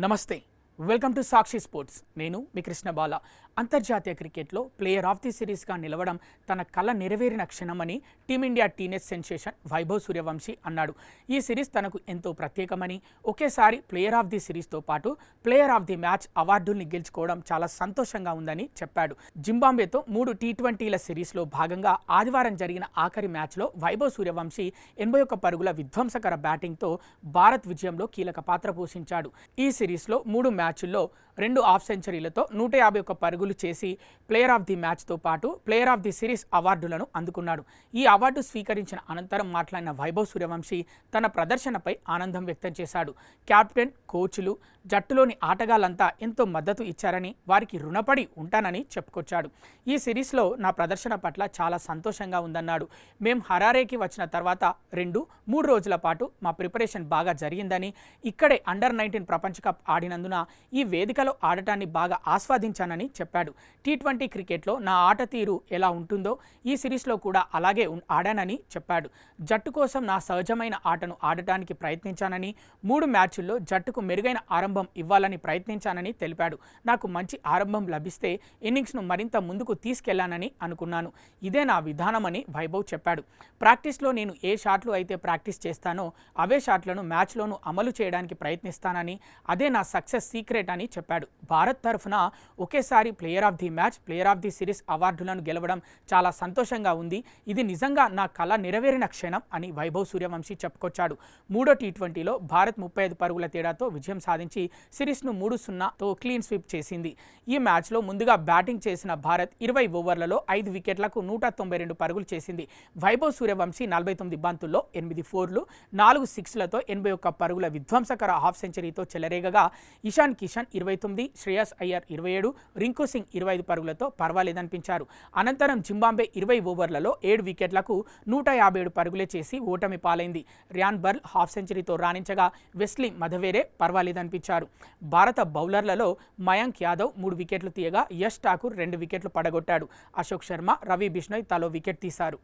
నమస్తే, welcome to Sakshi sports. నేను మీ కృష్ణ బాల. అంతర్జాతీయ క్రికెట్లో ప్లేయర్ ఆఫ్ ది సిరీస్గా నిలవడం తన కల నెరవేరిన క్షణమని team India teenage sensation Vaibhav Suryavanshi అన్నాడు. ఈ సిరీస్ తనకు ఎంతో ప్రత్యేకమని, ఒకేసారి ప్లేయర్ ఆఫ్ ది సిరీస్తో పాటు ప్లేయర్ ఆఫ్ ది మ్యాచ్ అవార్డుల్ని గెలుచుకోవడం చాలా సంతోషంగా ఉందని చెప్పాడు. జింబాబ్వేతో 3 టీ20ల సిరీస్లో భాగంగా ఆదివారం జరిగిన ఆఖరి మ్యాచ్లో వైభవ్ సూర్యవంశీ 81 పరుగుల విధ్వంసకర బ్యాటింగ్తో భారత్ విజయంలో కీలక పాత్ర పోషించాడు. ఈ సిరీస్లో 3 మ్యాచ్ల్లో 2 హాఫ్ సెంచరీలతో 151 పరుగులు చేసి ప్లేయర్ ఆఫ్ ది మ్యాచ్తో పాటు ప్లేయర్ ఆఫ్ ది సిరీస్ అవార్డులను అందుకున్నాడు. ఈ అవార్డు స్వీకరించిన అనంతరం మాట్లాడిన వైభవ్ సూర్యవంశీ తన ప్రదర్శనపై ఆనందం వ్యక్తం చేశాడు. కెప్టెన్, కోచ్లు, జట్టులోని ఆటగాళ్లంతా ఎంతో మద్దతు ఇచ్చారని, వారికి రుణపడి ఉంటానని చెప్పుకొచ్చాడు. ఈ సిరీస్లో నా ప్రదర్శన పట్ల చాలా సంతోషంగా ఉందన్నాడు. మేం హరారేకి వచ్చిన తర్వాత 2-3 రోజుల పాటు మా ప్రిపరేషన్ బాగా జరిగిందని, ఇక్కడే అండర్-19 ప్రపంచ కప్ ఆడినందున ఈ వేదికలో ఆడటాన్ని బాగా ఆస్వాదించానని చెప్పాడు. టీ20 క్రికెట్లో నా ఆట తీరు ఎలా ఉంటుందో ఈ సిరీస్లో కూడా అలాగే ఆడానని చెప్పాడు. జట్టు కోసం నా సహజమైన ఆటను ఆడటానికి ప్రయత్నించానని, 3 మ్యాచ్ల్లో జట్టుకు మెరుగైన ఆరంభం ఇవ్వాలని ప్రయత్నించానని తెలిపాడు. నాకు మంచి ఆరంభం లభిస్తే ఇన్నింగ్స్ను మరింత ముందుకు తీసుకెళ్లానని అనుకున్నాను. ఇదే నా విధానమని వైభవ్ చెప్పాడు. ప్రాక్టీస్లో నేను ఏ షాట్లు అయితే ప్రాక్టీస్ చేస్తానో అవే షాట్లను మ్యాచ్లోనూ అమలు చేయడానికి ప్రయత్నిస్తానని, అదే నా సక్సెస్ సీక్రెట్ అని చెప్పాడు. భారత్ తరఫున ఒకేసారి player of the match, player of the series అవార్డులను గెలవడం చాలా సంతోషంగా ఉంది. ఇది నిజంగా నా కల నెరవేరిన క్షణం అని వైభవ్ సూర్యవంశీ చెప్పుకొచ్చాడు. 3వ టీ20లో భారత్ 35 పరుగుల తేడాతో విజయం సాధించి సిరీస్ను 3-0తో క్లీన్ స్వీప్ చేసింది. ఈ మ్యాచ్లో ముందుగా బ్యాటింగ్ చేసిన భారత్ 20 ఓవర్లలో 5 వికెట్లకు 192 పరుగులు చేసింది. వైభవ్ సూర్యవంశీ 49 బంతుల్లో 8 ఫోర్లు, 4 సిక్స్లతో 81 పరుగుల విధ్వంసకర హాఫ్ సెంచరీతో చెలరేగగా, ఇషాన్ కిషన్ 29, శ్రేయస్ అయ్యర్ 27, రింకు సింగ్ 25 పరుగులతో పర్వాలేదనిపించారు. అనంతరం జింబాబ్వే 20 ఓవర్లలో 7 వికెట్లకు 157 పరుగులే చేసి ఓటమి పాలైంది. ర్యాన్ బర్ల్ హాఫ్ సెంచరీతో రాణించగా, వెస్లీ మధవేరే పర్వాలేదనిపించారు. భారత బౌలర్లలో మయాంక్ యాదవ్ 3 వికెట్లు తీయగా, యష్ ఠాకూర్ 2 వికెట్లు పడగొట్టాడు. అశోక్ శర్మ, రవి బిష్ణోయ్ తలో వికెట్ తీశారు.